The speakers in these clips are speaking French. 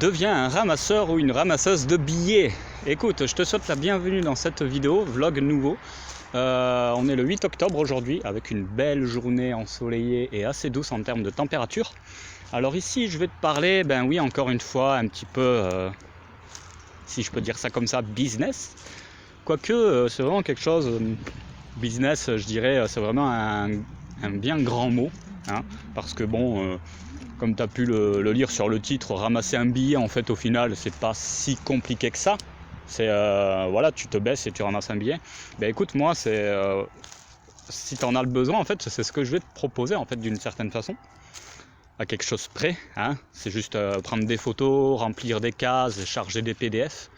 Deviens un ramasseur ou une ramasseuse de billets. Écoute, je te souhaite la bienvenue dans cette vidéo, vlog nouveau. On est le 8 octobre aujourd'hui avec une belle journée ensoleillée et assez douce en termes de température. Alors ici je vais te parler, ben oui, encore une fois, un petit peu, si je peux dire ça comme ça, business. Quoique c'est vraiment quelque chose, business je dirais, c'est vraiment un bien grand mot. Hein, parce que bon, comme tu as pu le lire sur le titre, ramasser un billet, en fait au final c'est pas si compliqué que ça. C'est voilà, tu te baisses et tu ramasses un billet. Ben écoute, moi c'est si tu en as le besoin, en fait c'est ce que je vais te proposer, en fait, d'une certaine façon, à quelque chose près. Hein. C'est juste prendre des photos, remplir des cases, charger des PDF.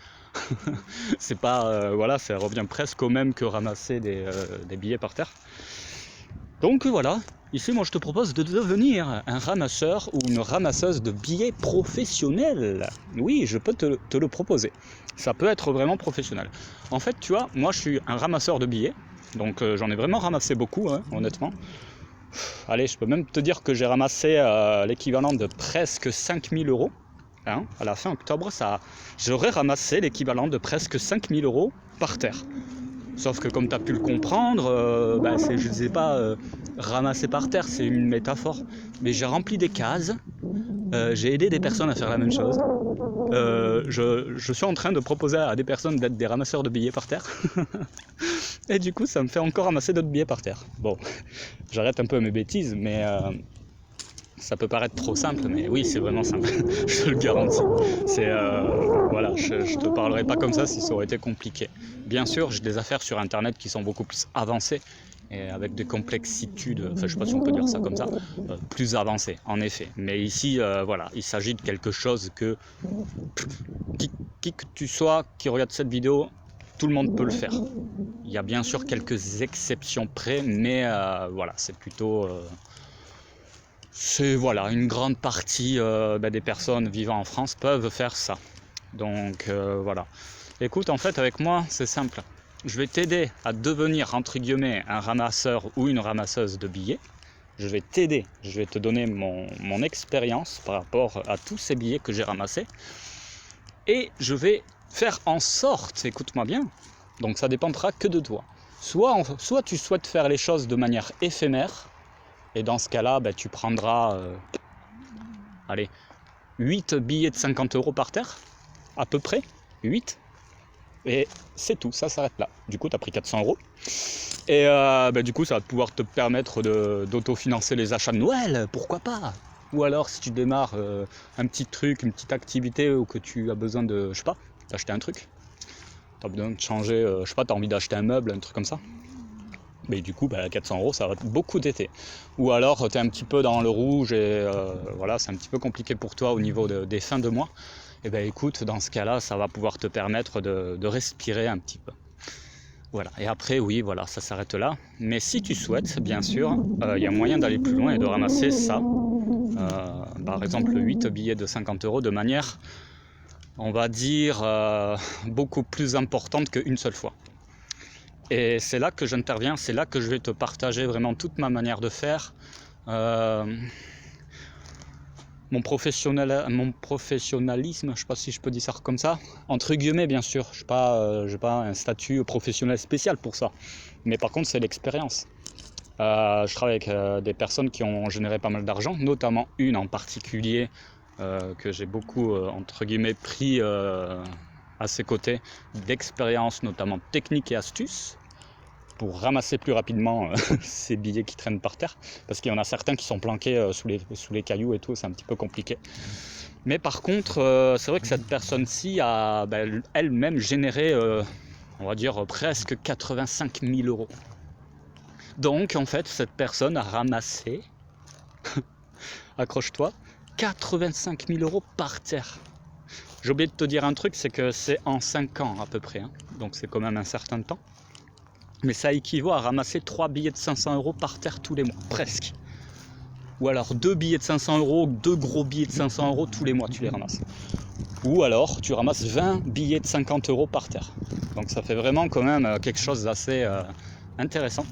C'est pas voilà, ça revient presque au même que ramasser des billets par terre. Donc voilà, ici moi je te propose de devenir un ramasseur ou une ramasseuse de billets professionnels. Oui, je peux te le proposer. Ça peut être vraiment professionnel. En fait, tu vois, moi je suis un ramasseur de billets, donc j'en ai vraiment ramassé beaucoup, hein, honnêtement. Allez, je peux même te dire que j'ai ramassé l'équivalent de presque 5000 euros. Hein, à la fin octobre, j'aurais ramassé l'équivalent de presque 5000 euros par terre. Sauf que comme tu as pu le comprendre, je ne sais pas ramasser par terre, c'est une métaphore. Mais j'ai rempli des cases, j'ai aidé des personnes à faire la même chose. Je suis en train de proposer à des personnes d'être des ramasseurs de billets par terre. Et du coup, ça me fait encore ramasser d'autres billets par terre. Bon, j'arrête un peu mes bêtises, mais ça peut paraître trop simple, mais oui, c'est vraiment simple, je te le garantis. C'est voilà, je te parlerai pas comme ça si ça aurait été compliqué. Bien sûr, j'ai des affaires sur internet qui sont beaucoup plus avancées et avec des complexitudes, enfin je sais pas si on peut dire ça comme ça, plus avancées en effet. Mais ici, voilà, il s'agit de quelque chose que qui que tu sois qui regarde cette vidéo, tout le monde peut le faire. Il y a bien sûr quelques exceptions près, mais voilà, c'est plutôt c'est voilà, une grande partie des personnes vivant en France peuvent faire ça. Donc voilà. Écoute, en fait avec moi c'est simple. Je vais t'aider à devenir entre guillemets un ramasseur ou une ramasseuse de billets. Je vais t'aider, je vais te donner mon expérience par rapport à tous ces billets que j'ai ramassés. Et je vais faire en sorte, écoute-moi bien, donc ça dépendra que de toi. Soit tu souhaites faire les choses de manière éphémère, et dans ce cas-là, tu prendras 8 billets de 50 euros par terre, à peu près, 8. Et c'est tout, ça s'arrête là. Du coup, tu as pris 400 euros. Et du coup, ça va pouvoir te permettre d'autofinancer les achats de Noël, pourquoi pas. Ou alors, si tu démarres un petit truc, une petite activité, ou que tu as besoin de, je sais pas, d'acheter un truc. Tu as besoin de changer, je sais pas, tu as envie d'acheter un meuble, un truc comme ça. Mais du coup, 400 euros, ça va beaucoup t'aider. Ou alors, tu es un petit peu dans le rouge et voilà, c'est un petit peu compliqué pour toi au niveau des fins de mois. Et écoute, dans ce cas-là, ça va pouvoir te permettre de respirer un petit peu. Voilà. Et après, oui, voilà, ça s'arrête là. Mais si tu souhaites, bien sûr, il y a moyen d'aller plus loin et de ramasser ça. Par exemple, 8 billets de 50 euros de manière, on va dire, beaucoup plus importante qu'une seule fois. Et c'est là que j'interviens, c'est là que je vais te partager vraiment toute ma manière de faire, mon professionnalisme, je ne sais pas si je peux dire ça comme ça, entre guillemets bien sûr, je n'ai pas un statut professionnel spécial pour ça, mais par contre c'est l'expérience. Je travaille avec des personnes qui ont généré pas mal d'argent, notamment une en particulier que j'ai beaucoup entre guillemets pris à ses côtés d'expérience, notamment technique et astuces, pour ramasser plus rapidement ces billets qui traînent par terre, parce qu'il y en a certains qui sont planqués sous les cailloux et tout, c'est un petit peu compliqué. Mais par contre, c'est vrai que cette personne-ci a elle-même généré, on va dire, presque 85 000 euros. Donc en fait, cette personne a ramassé, accroche-toi, 85 000 euros par terre. J'ai oublié de te dire un truc, c'est que c'est en 5 ans à peu près, hein. Donc c'est quand même un certain temps. Mais ça équivaut à ramasser 3 billets de 500 euros par terre tous les mois, presque. Ou alors 2 billets de 500 euros, 2 gros billets de 500 euros tous les mois, tu les ramasses. Ou alors tu ramasses 20 billets de 50 euros par terre. Donc ça fait vraiment quand même quelque chose d'assez intéressant.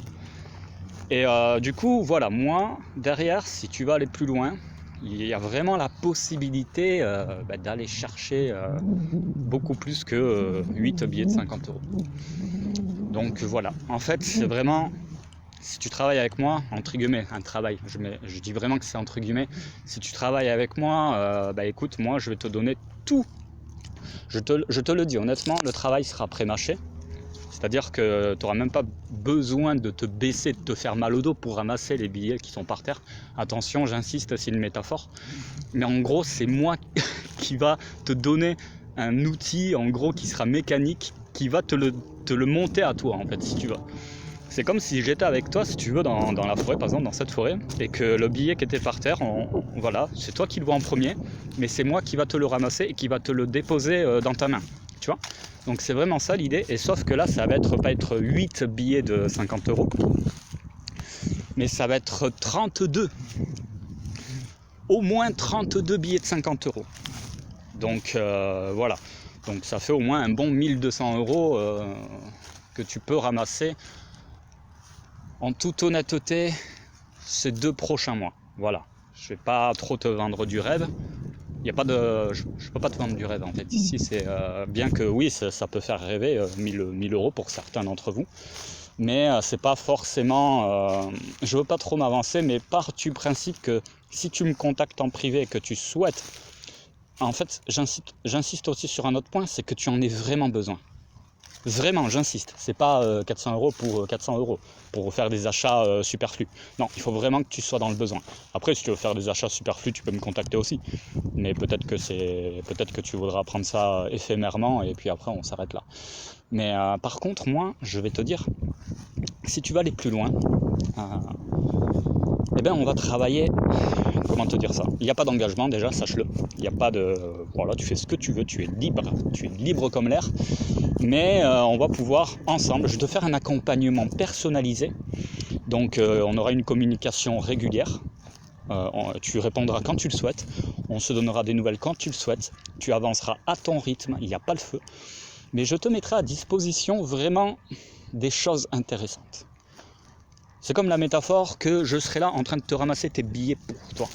Et du coup, voilà, moi, derrière, si tu vas aller plus loin, Il y a vraiment la possibilité d'aller chercher beaucoup plus que 8 billets de 50 euros. Donc voilà, en fait c'est vraiment, si tu travailles avec moi, entre guillemets, un travail, je dis vraiment que c'est entre guillemets, si tu travailles avec moi, écoute, moi je vais te donner tout. Je te le dis honnêtement, le travail sera pré-mâché. C'est-à-dire que tu n'auras même pas besoin de te baisser, de te faire mal au dos pour ramasser les billets qui sont par terre. Attention, j'insiste, c'est une métaphore. Mais en gros, c'est moi qui va te donner un outil, en gros, qui sera mécanique, qui va te le monter à toi, en fait, si tu veux. C'est comme si j'étais avec toi, si tu veux, dans la forêt, par exemple, dans cette forêt, et que le billet qui était par terre, voilà, c'est toi qui le vois en premier, mais c'est moi qui va te le ramasser et qui va te le déposer dans ta main, tu vois. Donc c'est vraiment ça l'idée, et sauf que là, ça va pas être 8 billets de 50 euros, mais ça va être 32. Au moins 32 billets de 50 euros. Donc voilà, donc ça fait au moins un bon 1200 euros que tu peux ramasser en toute honnêteté ces 2 prochains mois. Voilà, je vais pas trop te vendre du rêve. Il y a pas de, je peux pas te vendre du rêve en fait. Ici c'est bien que oui, ça peut faire rêver 1000 euros pour certains d'entre vous, mais c'est pas forcément. Je veux pas trop m'avancer, mais pars du principe que si tu me contactes en privé et que tu souhaites, en fait, j'insiste aussi sur un autre point, c'est que tu en aies vraiment besoin. Vraiment, j'insiste. C'est pas 400 euros pour 400 euros pour faire des achats superflus. Non, il faut vraiment que tu sois dans le besoin. Après, si tu veux faire des achats superflus, tu peux me contacter aussi. Mais peut-être que tu voudras prendre ça éphémèrement et puis après on s'arrête là. Mais par contre, moi, je vais te dire, si tu vas aller plus loin, on va travailler. Comment te dire ça? Il n'y a pas d'engagement déjà, sache-le. Il n'y a pas de. Voilà, tu fais ce que tu veux, tu es libre comme l'air. Mais on va pouvoir ensemble, je vais te faire un accompagnement personnalisé. Donc on aura une communication régulière. Tu répondras quand tu le souhaites. On se donnera des nouvelles quand tu le souhaites. Tu avanceras à ton rythme, il n'y a pas le feu. Mais je te mettrai à disposition vraiment des choses intéressantes. C'est comme la métaphore que je serai là en train de te ramasser tes billets pour toi.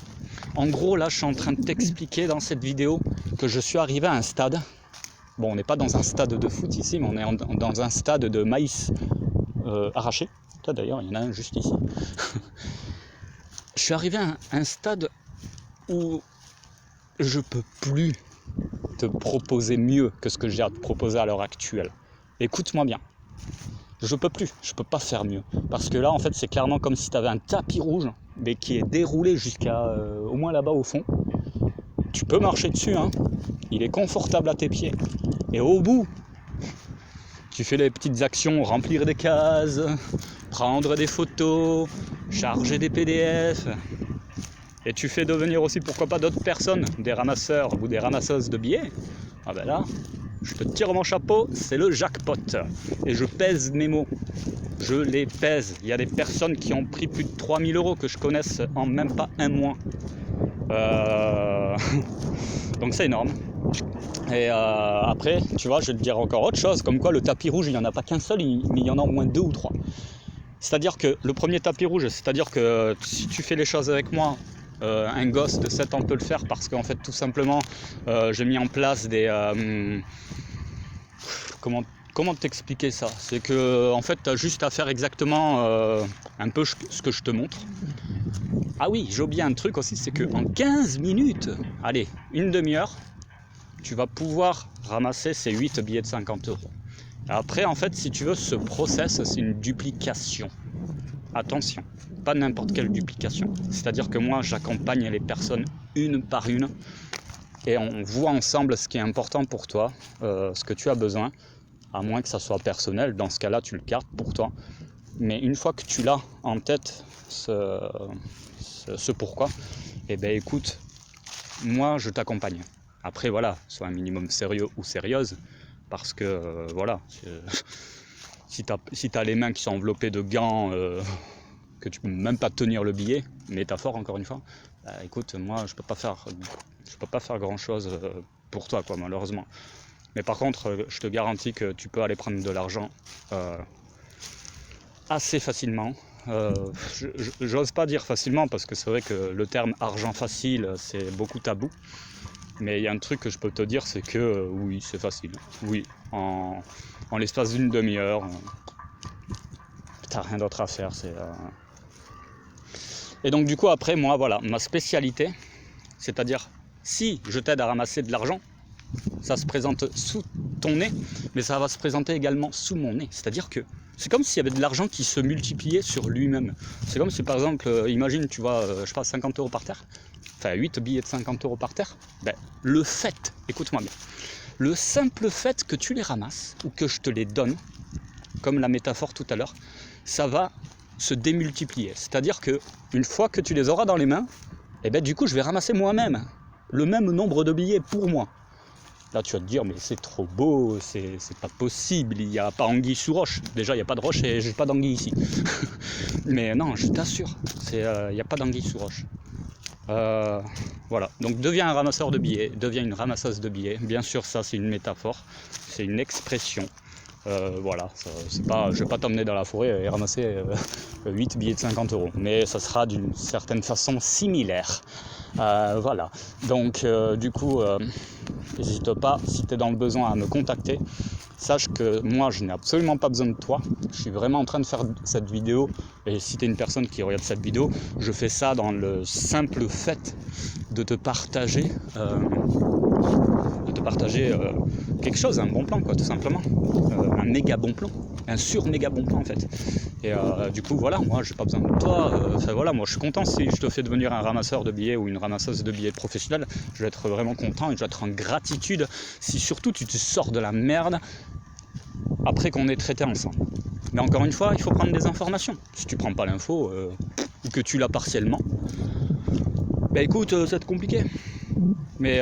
En gros, là, je suis en train de t'expliquer dans cette vidéo que je suis arrivé à un stade. Bon, on n'est pas dans un stade de foot ici, mais on est dans un stade de maïs arraché. Là, d'ailleurs, il y en a un juste ici. Je suis arrivé à un stade où je peux plus te proposer mieux que ce que j'ai à te proposer à l'heure actuelle. Écoute-moi bien. Je peux pas faire mieux. Parce que là, en fait, c'est clairement comme si tu avais un tapis rouge, mais qui est déroulé jusqu'à au moins là-bas au fond. Tu peux marcher dessus, hein. Il est confortable à tes pieds. Et au bout, tu fais les petites actions, remplir des cases, prendre des photos, charger des PDF. Et tu fais devenir aussi, pourquoi pas, d'autres personnes, des ramasseurs ou des ramasseuses de billets. Ah ben là, je te tire mon chapeau, c'est le jackpot. Et je pèse mes mots. Je les pèse. Il y a des personnes qui ont pris plus de 3000 euros que je connaisse en même pas un mois. Donc c'est énorme. Et après, tu vois, je vais te dire encore autre chose, comme quoi le tapis rouge, il n'y en a pas qu'un seul, mais il y en a au moins 2 ou 3. C'est-à-dire que le premier tapis rouge, c'est-à-dire que si tu fais les choses avec moi, un gosse de 7 ans peut le faire parce qu'en fait, tout simplement, j'ai mis en place des... Comment t'expliquer ça? C'est que en fait, tu as juste à faire exactement un peu ce que je te montre. Ah oui, j'ai oublié un truc aussi, c'est qu'en 15 minutes, allez, une demi-heure, tu vas pouvoir ramasser ces 8 billets de 50 euros. Après, en fait, si tu veux, ce process, c'est une duplication. Attention, pas n'importe quelle duplication. C'est-à-dire que moi, j'accompagne les personnes une par une et on voit ensemble ce qui est important pour toi, ce que tu as besoin, à moins que ça soit personnel. Dans ce cas-là, tu le gardes pour toi. Mais une fois que tu l'as en tête, ce pourquoi, eh bien écoute, moi, je t'accompagne. Après, voilà, sois un minimum sérieux ou sérieuse, parce que, voilà, si tu as les mains qui sont enveloppées de gants, que tu peux même pas tenir le billet, métaphore encore une fois, écoute, moi, je peux pas faire grand-chose pour toi, quoi, malheureusement. Mais par contre, je te garantis que tu peux aller prendre de l'argent assez facilement, j'ose pas dire facilement parce que c'est vrai que le terme argent facile c'est beaucoup tabou. Mais il y a un truc que je peux te dire, c'est que oui, c'est facile. Oui, en l'espace d'une demi-heure, t'as rien d'autre à faire. Et donc du coup après moi voilà, ma spécialité, c'est-à-dire si je t'aide à ramasser de l'argent, ça se présente sous ton nez, mais ça va se présenter également sous mon nez. C'est-à-dire que c'est comme s'il y avait de l'argent qui se multipliait sur lui-même. C'est comme si par exemple, imagine tu vois, je sais pas, 50 € par terre, enfin 8 billets de 50 € par terre, ben, le fait, écoute-moi bien, le simple fait que tu les ramasses ou que je te les donne, comme la métaphore tout à l'heure, ça va se démultiplier. C'est-à-dire que une fois que tu les auras dans les mains, et ben du coup je vais ramasser moi-même le même nombre de billets pour moi. Là tu vas te dire mais c'est trop beau, c'est pas possible, il n'y a pas anguille sous roche. Déjà il n'y a pas de roche et j'ai pas d'anguille ici. Mais non, je t'assure, il n'y a pas d'anguille sous roche. Voilà, donc deviens un ramasseur de billets, deviens une ramasseuse de billets. Bien sûr ça c'est une métaphore, c'est une expression. Voilà, c'est pas, je vais pas t'emmener dans la forêt et ramasser 8 billets de 50 €, mais ça sera d'une certaine façon similaire. Voilà, donc du coup, n'hésite pas, si tu es dans le besoin à me contacter. Sache que moi je n'ai absolument pas besoin de toi, je suis vraiment en train de faire cette vidéo, et si tu es une personne qui regarde cette vidéo, je fais ça dans le simple fait de te partager quelque chose, un bon plan quoi, tout simplement, un méga bon plan, un sur méga bon plan en fait. Et du coup voilà, moi j'ai pas besoin de toi, enfin voilà, moi je suis content si je te fais devenir un ramasseur de billets ou une ramasseuse de billets professionnelle, je vais être vraiment content et je vais être en gratitude si surtout tu te sors de la merde après qu'on ait traité ensemble. Mais encore une fois, il faut prendre des informations. Si tu prends pas l'info ou que tu l'as partiellement, bah écoute, ça va être compliqué. Mais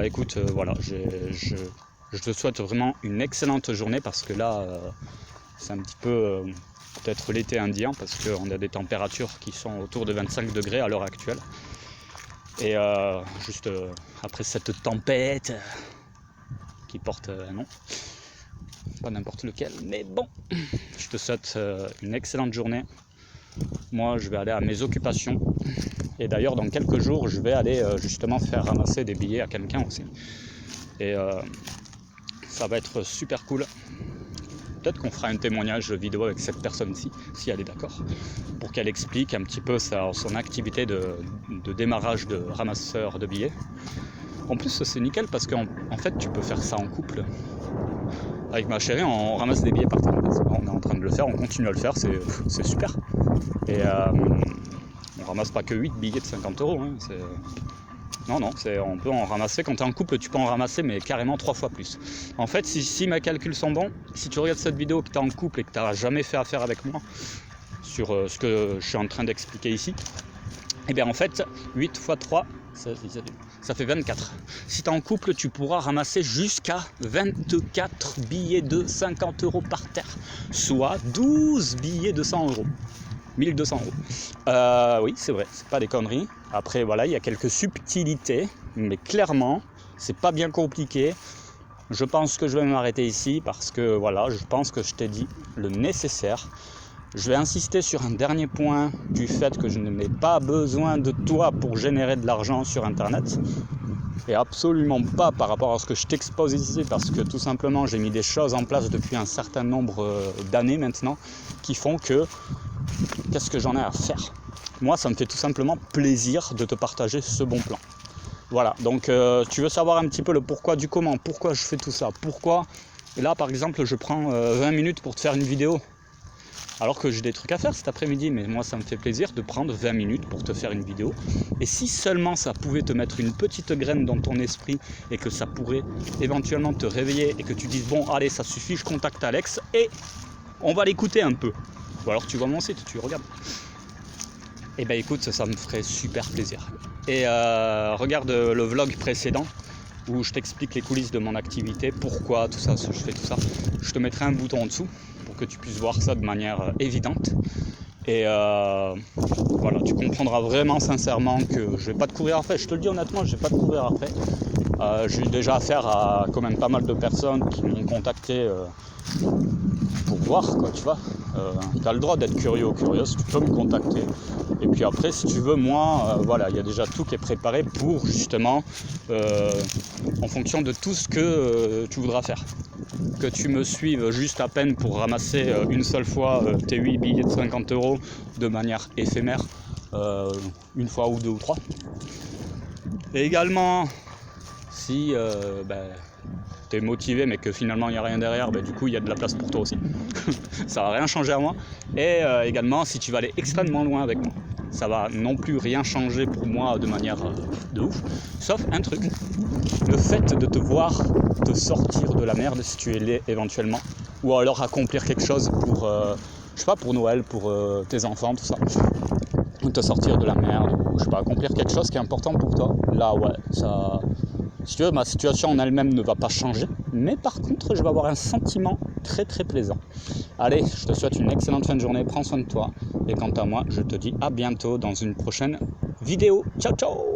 écoute, voilà, je te souhaite vraiment une excellente journée parce que là, c'est un petit peu peut-être l'été indien parce qu'on a des températures qui sont autour de 25 degrés à l'heure actuelle. Et juste après cette tempête qui porte un nom, pas n'importe lequel, mais bon, je te souhaite une excellente journée. Moi, je vais aller à mes occupations. Et d'ailleurs, dans quelques jours, je vais aller justement faire ramasser des billets à quelqu'un aussi. Et ça va être super cool. Peut-être qu'on fera un témoignage vidéo avec cette personne-ci, si elle est d'accord, pour qu'elle explique un petit peu son activité de démarrage de ramasseur de billets. En plus, c'est nickel parce qu'en fait, tu peux faire ça en couple. Avec ma chérie, on ramasse des billets par terre. On est en train de le faire, on continue à le faire, c'est super. Et on ramasse pas que 8 billets de 50 €. Hein, non, on peut en ramasser. Quand tu es en couple, tu peux en ramasser, mais carrément 3 fois plus. En fait, si mes calculs sont bons, si tu regardes cette vidéo que tu es en couple et que tu n'as jamais fait affaire avec moi sur ce que je suis en train d'expliquer ici, et bien en fait, 8 x 3, ça fait 24. Si tu es en couple, tu pourras ramasser jusqu'à 24 billets de 50 € par terre, soit 12 billets de 100 €. 1200 €. Oui, c'est vrai, c'est pas des conneries. Après, voilà, il y a quelques subtilités, mais clairement, c'est pas bien compliqué. Je pense que je vais m'arrêter ici parce que voilà, je pense que je t'ai dit le nécessaire. Je vais insister sur un dernier point du fait que je n'ai pas besoin de toi pour générer de l'argent sur Internet. Et absolument pas par rapport à ce que je t'expose ici, parce que tout simplement, j'ai mis des choses en place depuis un certain nombre d'années maintenant qui font que qu'est-ce que j'en ai à faire? Moi, ça me fait tout simplement plaisir de te partager ce bon plan. Voilà, donc tu veux savoir un petit peu le pourquoi du comment, pourquoi je fais tout ça, pourquoi là par exemple je prends 20 minutes pour te faire une vidéo alors que j'ai des trucs à faire cet après-midi, mais moi ça me fait plaisir de prendre 20 minutes pour te faire une vidéo. Et si seulement ça pouvait te mettre une petite graine dans ton esprit et que ça pourrait éventuellement te réveiller et que tu dises bon allez ça suffit, je contacte Alex et on va l'écouter un peu. Ou alors tu vas mon site, tu regardes. Et ben écoute, ça me ferait super plaisir. Et regarde le vlog précédent où je t'explique les coulisses de mon activité, pourquoi tout ça, je fais tout ça. Je te mettrai un bouton en dessous pour que tu puisses voir ça de manière évidente. Et voilà, tu comprendras vraiment sincèrement que je vais pas te courir après. Je te le dis honnêtement, je vais pas te courir après. J'ai eu déjà affaire à quand même pas mal de personnes qui m'ont contacté pour voir, quoi, tu vois. Tu as le droit d'être curieux ou curieuse, tu peux me contacter. Et puis après, si tu veux, moi, voilà, il y a déjà tout qui est préparé pour justement, en fonction de tout ce que tu voudras faire. Que tu me suives juste à peine pour ramasser une seule fois tes 8 billets de 50 € de manière éphémère, une fois ou deux ou trois. Et également, si tu es motivé mais que finalement il n'y a rien derrière, du coup il y a de la place pour toi aussi. Ça va rien changer à moi. Et également, si tu vas aller extrêmement loin avec moi, ça va non plus rien changer pour moi de manière de ouf, sauf un truc, le fait de te voir te sortir de la merde si tu es laid éventuellement, ou alors accomplir quelque chose pour, je sais pas, pour Noël, pour tes enfants, tout ça, ou te sortir de la merde, ou je sais pas, accomplir quelque chose qui est important pour toi. Là, ouais, ça, si tu veux, ma situation en elle-même ne va pas changer, mais par contre, je vais avoir un sentiment très très plaisant. Allez, je te souhaite une excellente fin de journée, prends soin de toi, et quant à moi, je te dis à bientôt dans une prochaine vidéo. Ciao ciao.